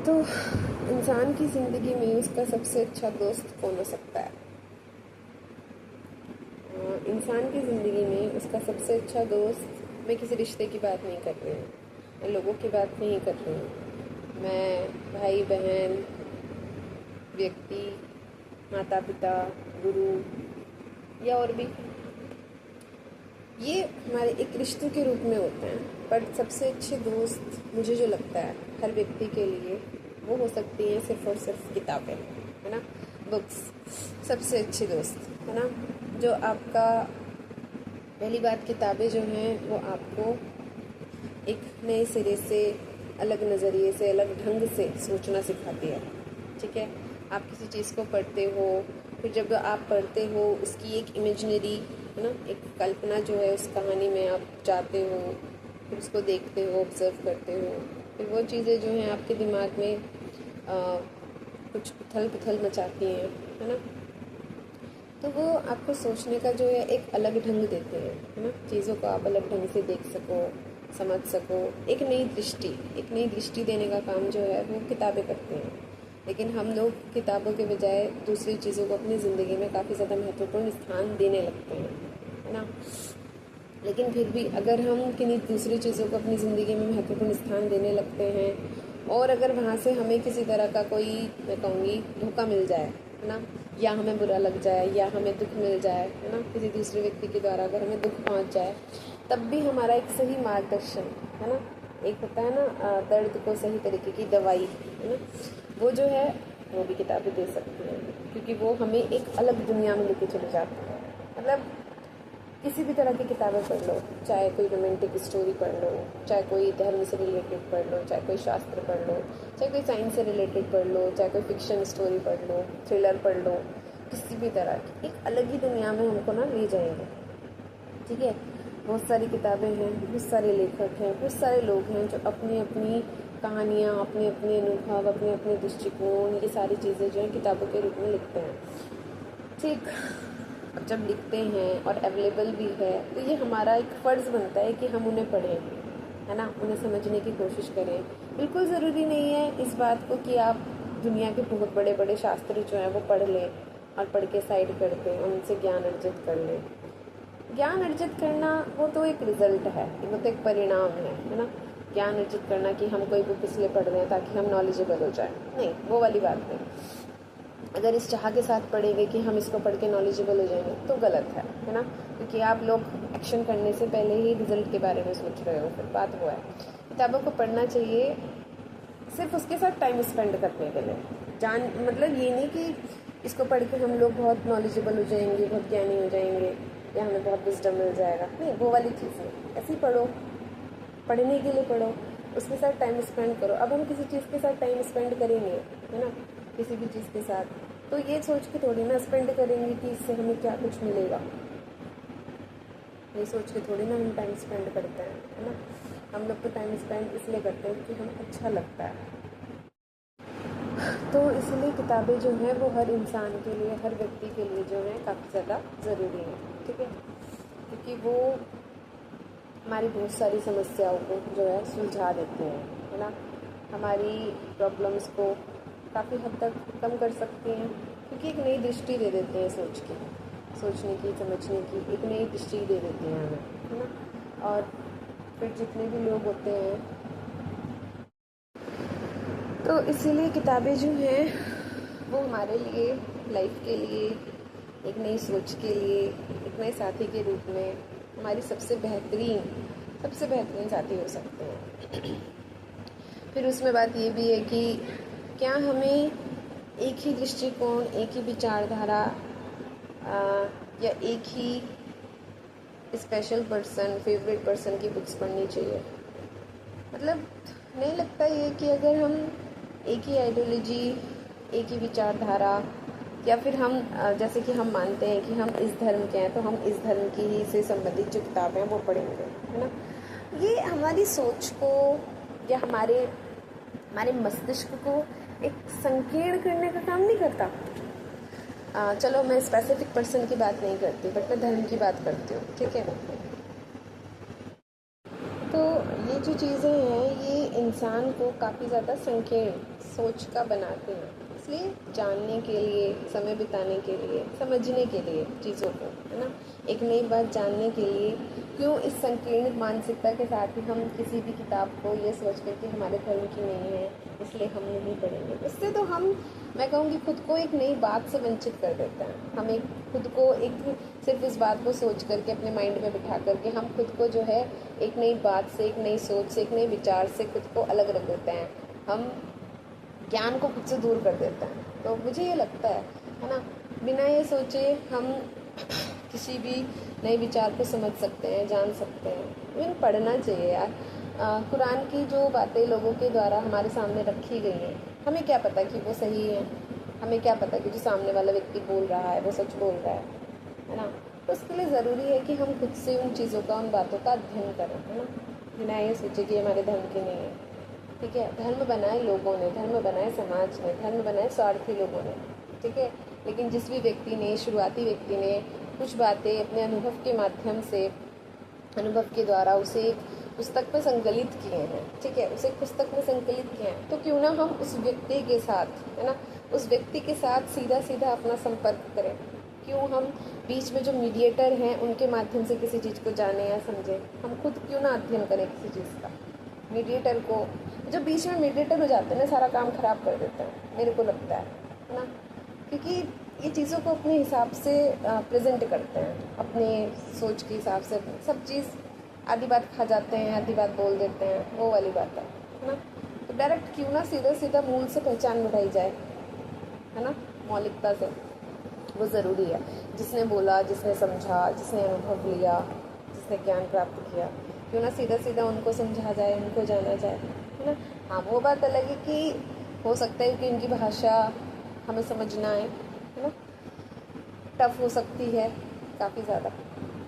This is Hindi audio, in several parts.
तो इंसान की ज़िंदगी में उसका सबसे अच्छा दोस्त कौन हो सकता है? इंसान की ज़िंदगी में उसका सबसे अच्छा दोस्त, मैं किसी रिश्ते की बात नहीं कर रही हूँ, मैं लोगों की बात नहीं कर रही हूँ, मैं भाई बहन, व्यक्ति, माता पिता, गुरु या और भी, ये हमारे एक रिश्तों के रूप में होते हैं। बट सबसे अच्छे दोस्त मुझे जो लगता है हर व्यक्ति के लिए, वो हो सकती हैं सिर्फ और सिर्फ किताबें, है ना, बुक्स। सबसे अच्छे दोस्त, है ना, जो आपका, पहली बात, किताबें जो हैं वो आपको एक नए सिरे से, अलग नज़रिए से, अलग ढंग से सोचना सिखाती है। ठीक है, आप किसी चीज़ को पढ़ते हो, फिर जब आप पढ़ते हो उसकी एक इमेजिनरी, है ना, एक कल्पना जो है उस कहानी में आप जाते हो, फिर उसको देखते हो, ऑब्जर्व करते हो, फिर वो चीज़ें जो हैं आपके दिमाग में कुछ उथल पुथल मचाती हैं, है ना, तो वो आपको सोचने का जो है एक अलग ढंग देते हैं, है ना, चीज़ों को आप अलग ढंग से देख सको, समझ सको, एक नई दृष्टि देने का काम जो है वो किताबें करती हैं। लेकिन हम लोग किताबों के बजाय दूसरी चीज़ों को अपनी ज़िंदगी में काफ़ी ज़्यादा महत्वपूर्ण स्थान देने लगते हैं, है ना। लेकिन फिर भी अगर हम किन्हीं दूसरी चीज़ों को अपनी ज़िंदगी में महत्वपूर्ण स्थान देने लगते हैं, और अगर वहाँ से हमें किसी तरह का कोई, मैं कहूँगी, धोखा मिल जाए, है ना, या हमें बुरा लग जाए, या हमें दुख मिल जाए, है ना, किसी दूसरे व्यक्ति के द्वारा अगर हमें दुख पहुँच जाए, तब भी हमारा एक सही मार्गदर्शन, है ना, एक होता है ना दर्द को सही तरीके की दवाई, है ना, वो जो है वो भी किताबें दे सकती हैं, क्योंकि वो हमें एक अलग दुनिया में लेके चले जाती हैं। मतलब किसी भी तरह की किताबें पढ़ लो, चाहे कोई रोमांटिक स्टोरी पढ़ लो, चाहे कोई धर्म से रिलेटेड पढ़ लो, चाहे कोई शास्त्र पढ़ लो, चाहे कोई साइंस से रिलेटेड पढ़ लो, चाहे कोई फिक्शन स्टोरी पढ़ लो, थ्रिलर पढ़ लो, किसी भी तरह की एक अलग ही दुनिया में हमको ना ले जाएंगे। ठीक है, बहुत सारी किताबें हैं, बहुत सारे लेखक हैं, बहुत सारे लोग हैं जो अपनी अपनी कहानियाँ, अपने अपने अनुभव, अपने अपने दृष्टिकोण, ये सारी चीज़ें जो हैं किताबों के रूप में लिखते हैं। ठीक, अब जब लिखते हैं और अवेलेबल भी है, तो ये हमारा एक फ़र्ज़ बनता है कि हम उन्हें पढ़ें, है ना, उन्हें समझने की कोशिश करें। बिल्कुल ज़रूरी नहीं है इस बात को कि आप दुनिया के बहुत बड़े बड़े शास्त्र जो हैं वो पढ़ लें और पढ़ के साइड कर दें, उनसे ज्ञान अर्जित कर लें। ज्ञान अर्जित करना वो तो एक रिज़ल्ट है, वो तो एक परिणाम है ना। ज्ञान अर्जित करना कि हम कोई बुक इसलिए पढ़ रहे हैं ताकि हम नॉलेजेबल हो जाए, नहीं, वो वाली बात नहीं। अगर इस चाह के साथ पढ़ेंगे कि हम इसको पढ़ के नॉलेजेबल हो जाएंगे तो गलत है ना, क्योंकि आप लोग एक्शन करने से पहले ही रिजल्ट के बारे में सोच रहे हो। फिर बात वो है, किताबों को पढ़ना चाहिए सिर्फ उसके साथ टाइम स्पेंड करने के लिए। मतलब ये नहीं कि इसको पढ़ के हम लोग बहुत नॉलेजेबल हो जाएंगे, बहुत ज्ञानी हो जाएंगे, या हमें बहुत विजडम मिल जाएगा, नहीं, वो वाली चीज़ नहीं। ऐसे ही पढ़ो, पढ़ने के लिए पढ़ो, उसके साथ टाइम स्पेंड करो। अब हम किसी चीज़ के साथ टाइम स्पेंड करेंगे, है ना, किसी भी चीज़ के साथ, तो ये सोच के थोड़ी ना स्पेंड करेंगे कि इससे हमें क्या कुछ मिलेगा। ये सोच के थोड़ी ना हम टाइम स्पेंड करते हैं, है ना। हम लोग तो टाइम स्पेंड इसलिए करते हैं कि हमें अच्छा लगता है। तो इसलिए किताबें जो हैं वो हर इंसान के लिए, हर व्यक्ति के लिए जो है काफ़ी ज़्यादा ज़रूरी है। ठीक है, क्योंकि वो हमारी बहुत सारी समस्याओं को जो है सुलझा देते हैं, है ना, हमारी प्रॉब्लम्स को काफ़ी हद तक कम कर सकती हैं, क्योंकि एक नई दृष्टि दे देते हैं सोचने की, समझने की एक नई दृष्टि दे देते हैं हमें, है ना। और फिर जितने भी लोग होते हैं, तो इसीलिए किताबें जो हैं वो हमारे लिए, लाइफ के लिए, एक नई सोच के लिए, एक नए साथी के रूप में हमारी सबसे बेहतरीन साथी हो सकते हैं। फिर उसमें बात ये भी है कि क्या हमें एक ही दृष्टिकोण, एक ही विचारधारा, या एक ही स्पेशल पर्सन, फेवरेट पर्सन की बुक्स पढ़नी चाहिए। मतलब नहीं लगता ये कि अगर हम एक ही आइडियोलॉजी, एक ही विचारधारा, या फिर हम जैसे कि हम मानते हैं कि हम इस धर्म के हैं तो हम इस धर्म की ही से संबंधित जो किताबें हैं वो पढ़ेंगे, है ना, ये हमारी सोच को या हमारे मस्तिष्क को एक संकीर्ण करने का काम नहीं करता। चलो मैं स्पेसिफिक पर्सन की बात नहीं करती, बट मैं धर्म की बात करती हूँ। ठीक है, तो ये जो चीज़ें हैं ये इंसान को काफ़ी ज़्यादा संकीर्ण सोच का बनाते हैं, इसलिए जानने के लिए, समय बिताने के लिए, समझने के लिए चीज़ों को, है ना, एक नई बात जानने के लिए क्यों इस संकीर्ण मानसिकता के साथ ही हम किसी भी किताब को ये सोच कर कि हमारे धर्म की नहीं है इसलिए हम नहीं पढ़ेंगे। इससे तो हम, मैं कहूँगी, खुद को एक नई बात से वंचित कर देते हैं। हम एक खुद को एक सिर्फ इस बात को सोच करके अपने माइंड में बिठा करके हम खुद को जो है एक नई बात से, एक नई सोच से, एक नए विचार से खुद को अलग रख देते हैं। हम ज्ञान को खुद से दूर कर देते हैं। तो मुझे ये लगता है ना, बिना ये सोचे हम किसी भी नए विचार को समझ सकते हैं, जान सकते हैं। इवन पढ़ना चाहिए यार। कुरान की जो बातें लोगों के द्वारा हमारे सामने रखी गई हैं, हमें क्या पता कि वो सही है, हमें क्या पता कि जो सामने वाला व्यक्ति बोल रहा है वो सच बोल रहा है ना। तो उसके लिए ज़रूरी है कि हम खुद से उन चीज़ों का, उन बातों का अध्ययन करें, है ना, बिना ये सोचे कि हमारे धर्म की नहीं है। ठीक है, धर्म बनाए लोगों ने, धर्म बनाए समाज ने, धर्म बनाए स्वार्थी लोगों ने, ठीक है। लेकिन जिस भी व्यक्ति ने, शुरुआती व्यक्ति ने कुछ बातें अपने अनुभव के माध्यम से, अनुभव के द्वारा उसे एक पुस्तक में संकलित किए हैं, ठीक है, उसे एक पुस्तक में संकलित किए हैं, तो क्यों ना हम उस व्यक्ति के साथ, है ना, उस व्यक्ति के साथ सीधा सीधा अपना संपर्क करें। क्यों हम बीच में जो मीडिएटर हैं उनके माध्यम से किसी चीज़ को जाने या समझें। हम खुद क्यों ना अध्ययन करें किसी चीज़ का। मीडिएटर को, जो बीच में मीडिएटर हो जाते हैं ना, सारा काम खराब कर देते हैं, मेरे को लगता है ना, क्योंकि ये चीज़ों को अपने हिसाब से प्रेजेंट करते हैं, अपने सोच के हिसाब से सब चीज़, आधी बात खा जाते हैं, आधी बात बोल देते हैं, वो वाली बात है ना। तो डायरेक्ट क्यों ना सीधा सीधा मूल से पहचान बढ़ाई जाए, है ना, मौलिकता से, वो ज़रूरी है। जिसने बोला, जिसने समझा, जिसने अनुभव लिया, जिसने ज्ञान प्राप्त किया, क्यों ना सीधा सीधा उनको समझा जाए, उनको जाना जाए, है ना। हाँ, वो बात अलग है कि हो सकता है कि उनकी भाषा हमें समझना है ना, टफ हो सकती है काफ़ी ज़्यादा,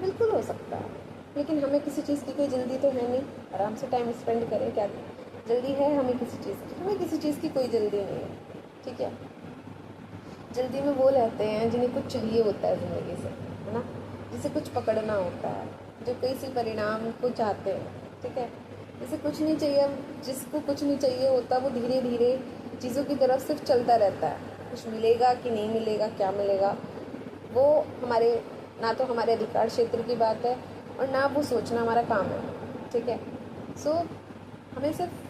बिल्कुल हो सकता है, लेकिन हमें किसी चीज़ की कोई जल्दी तो है नहीं, आराम से टाइम स्पेंड करें। क्या जल्दी है हमें किसी चीज़ की? हमें किसी चीज़ की कोई जल्दी नहीं है, ठीक है। जल्दी में वो रहते हैं जिन्हें कुछ चाहिए होता है ज़िंदगी से, है ना, जिसे कुछ पकड़ना होता है, जो किसी परिणाम को चाहते हैं, ठीक है। जिसे कुछ नहीं चाहिए, जिसको कुछ नहीं चाहिए होता, वो धीरे धीरे चीज़ों की तरफ सिर्फ चलता रहता है। कुछ मिलेगा कि नहीं मिलेगा, क्या मिलेगा, वो हमारे, ना तो हमारे अधिकार क्षेत्र की बात है और ना वो सोचना हमारा काम है, ठीक है। सो हमें सिर्फ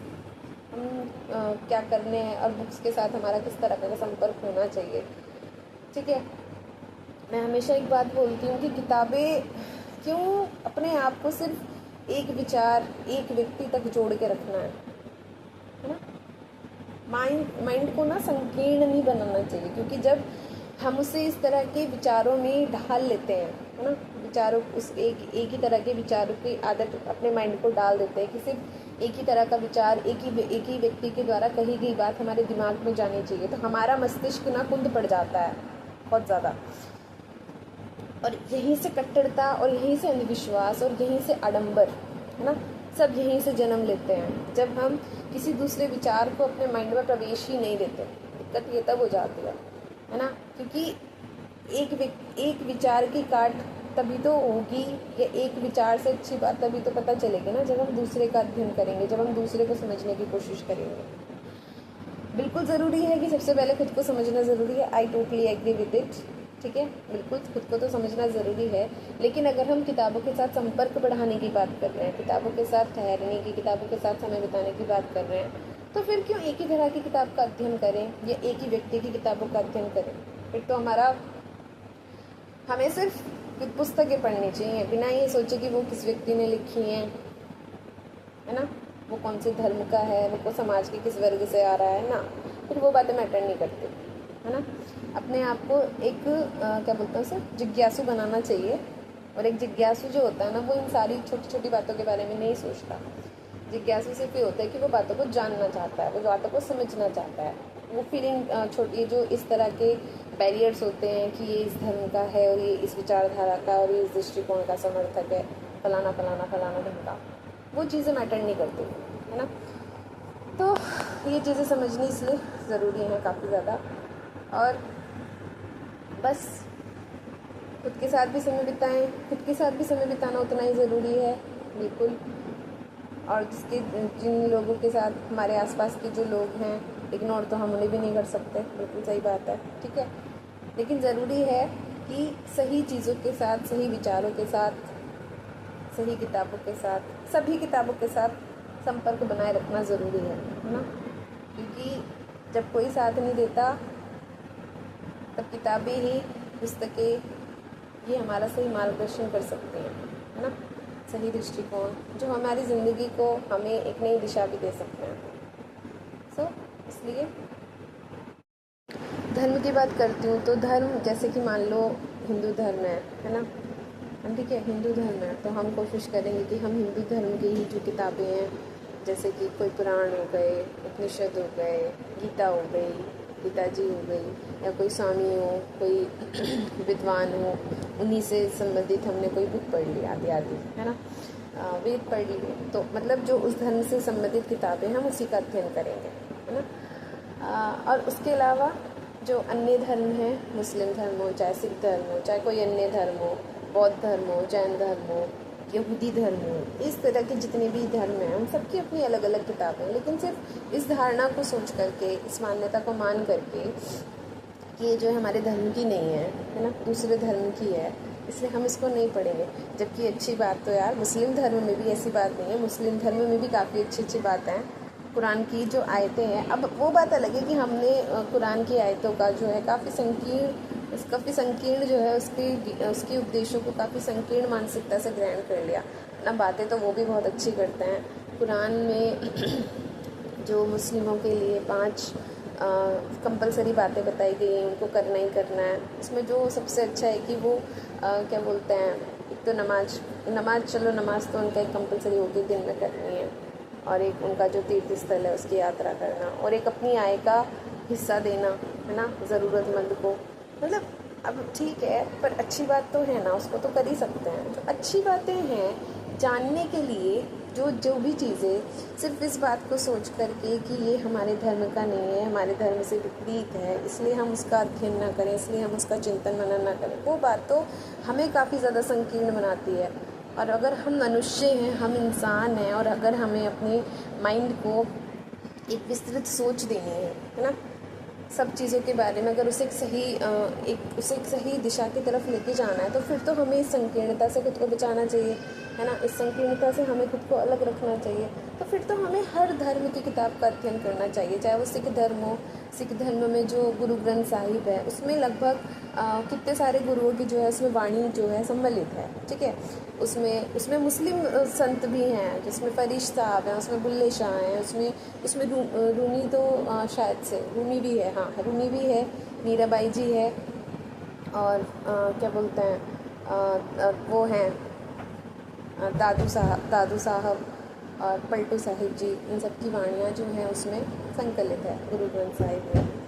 हम क्या करने हैं और बुक्स के साथ हमारा किस तरह का संपर्क होना चाहिए, ठीक है। मैं हमेशा एक बात बोलती हूँ कि किताबें क्यों अपने आप को सिर्फ एक विचार, एक व्यक्ति तक जोड़ के रखना है ना। माइंड को ना संकीर्ण नहीं बनाना चाहिए, क्योंकि जब हम उसे इस तरह के विचारों में ढाल लेते हैं, है ना, विचारों, उस एक ही तरह के विचारों की आदत अपने माइंड को डाल देते हैं कि सिर्फ एक ही तरह का विचार, एक ही व्यक्ति के द्वारा कही गई बात हमारे दिमाग में जानी चाहिए, तो हमारा मस्तिष्क ना कुंद पड़ जाता है बहुत ज़्यादा। और यहीं से कट्टरता, और यहीं से अंधविश्वास, और यहीं से आडंबर, है ना, सब यहीं से जन्म लेते हैं। जब हम किसी दूसरे विचार को अपने माइंड में प्रवेश ही नहीं देते, दिक्कत ये तब हो जाती है ना, क्योंकि एक विचार की काट तभी तो होगी, या एक विचार से अच्छी बात तभी तो पता चलेगी ना, जब हम दूसरे का अध्ययन करेंगे, जब हम दूसरे को समझने की कोशिश करेंगे। बिल्कुल ज़रूरी है कि सबसे पहले खुद को समझना ज़रूरी है। I totally agree with it, ठीक है, बिल्कुल खुद को तो समझना ज़रूरी है। लेकिन अगर हम किताबों के साथ संपर्क बढ़ाने की बात कर रहे हैं, किताबों के साथ ठहरने की, किताबों के साथ समय बिताने की बात कर रहे हैं, तो फिर क्यों एक ही तरह की किताब का अध्ययन करें या एक ही व्यक्ति की किताबों का अध्ययन करें? फिर तो हमें सिर्फ पुस्तकें पढ़नी चाहिए, बिना ये सोचे कि वो किस व्यक्ति ने लिखी हैं, है ना, वो कौन से धर्म का है, वो समाज के किस वर्ग से आ रहा है ना, फिर वो बातें मैटर नहीं करती, है ना। अपने आप को एक क्या बोलते हैं उसे, जिज्ञासु बनाना चाहिए। और एक जिज्ञासु जो होता है ना, वो इन सारी छोटी छोटी बातों के बारे में नहीं सोचता। जिज्ञासु सिर्फ ये होता है कि वो बातों को जानना चाहता है, वो बातों को समझना चाहता है। वो फीलिंग छोटी, जो इस तरह के बैरियर्स होते हैं कि ये इस धर्म का है और ये इस विचारधारा का और ये इस दृष्टिकोण का समर्थक है, फलाना फलाना फलाना ढंग का, वो चीज़ें मैटर नहीं करती, है ना। तो ये चीज़ें समझनी इसलिए ज़रूरी है काफ़ी ज़्यादा। और बस खुद के साथ भी समय बिताएं, खुद के साथ भी समय बिताना उतना ही ज़रूरी है, बिल्कुल। और जिन लोगों के साथ हमारे आसपास के जो लोग हैं, इग्नोर तो हम उन्हें भी नहीं कर सकते, बिल्कुल सही बात है, ठीक है। लेकिन ज़रूरी है कि सही चीज़ों के साथ, सही विचारों के साथ, सही किताबों के साथ, सभी किताबों के साथ संपर्क बनाए रखना ज़रूरी है ना। क्योंकि जब कोई साथ नहीं देता तब किताबें ही, पुस्तकें ये हमारा सही मार्गदर्शन कर सकते हैं, है ना। सही दृष्टिकोण जो हमारी ज़िंदगी को हमें एक नई दिशा भी दे सकते हैं। इसलिए धर्म की बात करती हूँ तो धर्म, जैसे कि मान लो हिंदू धर्म है ना, ठीक है, हिंदू धर्म है तो हम कोशिश करेंगे कि हम हिंदू धर्म की ही जो किताबें हैं, जैसे कि कोई पुराण हो गए, उपनिषद हो गए, गीता हो गई, गीताजी हो गई, या कोई स्वामी हो, कोई विद्वान हो, उन्हीं से संबंधित हमने कोई बुक पढ़ ली, आदि आदि, है ना, वेद पढ़ लिए, तो मतलब जो उस धर्म से संबंधित किताबें हम उसी का अध्ययन करेंगे, है ना। और उसके अलावा जो अन्य धर्म हैं, मुस्लिम धर्म हो, चाहे सिख धर्म हो, चाहे कोई अन्य धर्म हो, बौद्ध धर्म हो, जैन धर्म हो, यहूदी धर्म हो, इस तरह के जितने भी धर्म हैं उन सबकी अपनी अलग अलग किताबें हैं। लेकिन सिर्फ इस धारणा को सोच करके, इस मान्यता को मान करके कि ये जो है हमारे धर्म की नहीं है ना, दूसरे धर्म की है, इसलिए हम इसको नहीं पढ़ेंगे। जबकि अच्छी बात तो यार मुस्लिम धर्म में भी ऐसी बात नहीं है, मुस्लिम धर्म में भी काफ़ी अच्छी अच्छी बातें हैं। कुरान की जो आयतें हैं, अब वो बात अलग है कि हमने कुरान की आयतों का जो है काफ़ी संकीर्ण जो है उसके उपदेशों को काफ़ी संकीर्ण मानसिकता से ग्रहण कर लिया ना। बातें तो वो भी बहुत अच्छी करते हैं। कुरान में जो मुस्लिमों के लिए 5 कंपलसरी बातें बताई गई हैं, उनको करना ही करना है। इसमें जो सबसे अच्छा है कि वो क्या बोलते हैं, एक तो नमाज, चलो नमाज तो उनका एक कंपलसरी होगी, दिन में करनी है, और एक उनका जो तीर्थ स्थल है उसकी यात्रा करना, और एक अपनी आय का हिस्सा देना, है ना, ज़रूरतमंद को। मतलब अब ठीक है, पर अच्छी बात तो है ना, उसको तो कर ही सकते हैं। जो अच्छी बातें हैं जानने के लिए, जो भी चीज़ें सिर्फ इस बात को सोच करके कि ये हमारे धर्म का नहीं है, हमारे धर्म से विपरीत है, इसलिए हम उसका अध्ययन ना करें, इसलिए हम उसका चिंतन मनन ना करें, वो बात तो हमें काफ़ी ज़्यादा संकीर्ण बनाती है। और अगर हम मनुष्य हैं, हम इंसान हैं, और अगर हमें अपने माइंड को एक विस्तृत सोच देनी है ना, सब चीज़ों के बारे में, अगर उसे एक सही दिशा की तरफ लेके जाना है, तो फिर तो हमें इस संकीर्णता से खुद को बचाना चाहिए, है ना। इस संकीर्णता से हमें खुद को अलग रखना चाहिए। तो फिर तो हमें हर धर्म की किताब का अध्ययन करना चाहिए, चाहे वो सिख धर्म हो। सिख धर्म में जो गुरु ग्रंथ साहिब है, उसमें लगभग कितने सारे गुरुओं की जो है उसमें वाणी जो है सम्मिलित है, ठीक है। उसमें मुस्लिम संत भी हैं, जिसमें फरीश साहब हैं, उसमें बुल्ले शाह हैं, उसमें रूमी तो शायद से रूमी भी है, हाँ रूमी भी है, मीराबाई जी है, और क्या बोलते हैं वो हैं दादू साहब और पलटू साहिब जी, इन सब की वाणियाँ जो हैं उसमें संकलित है गुरु ग्रंथ साहिब में।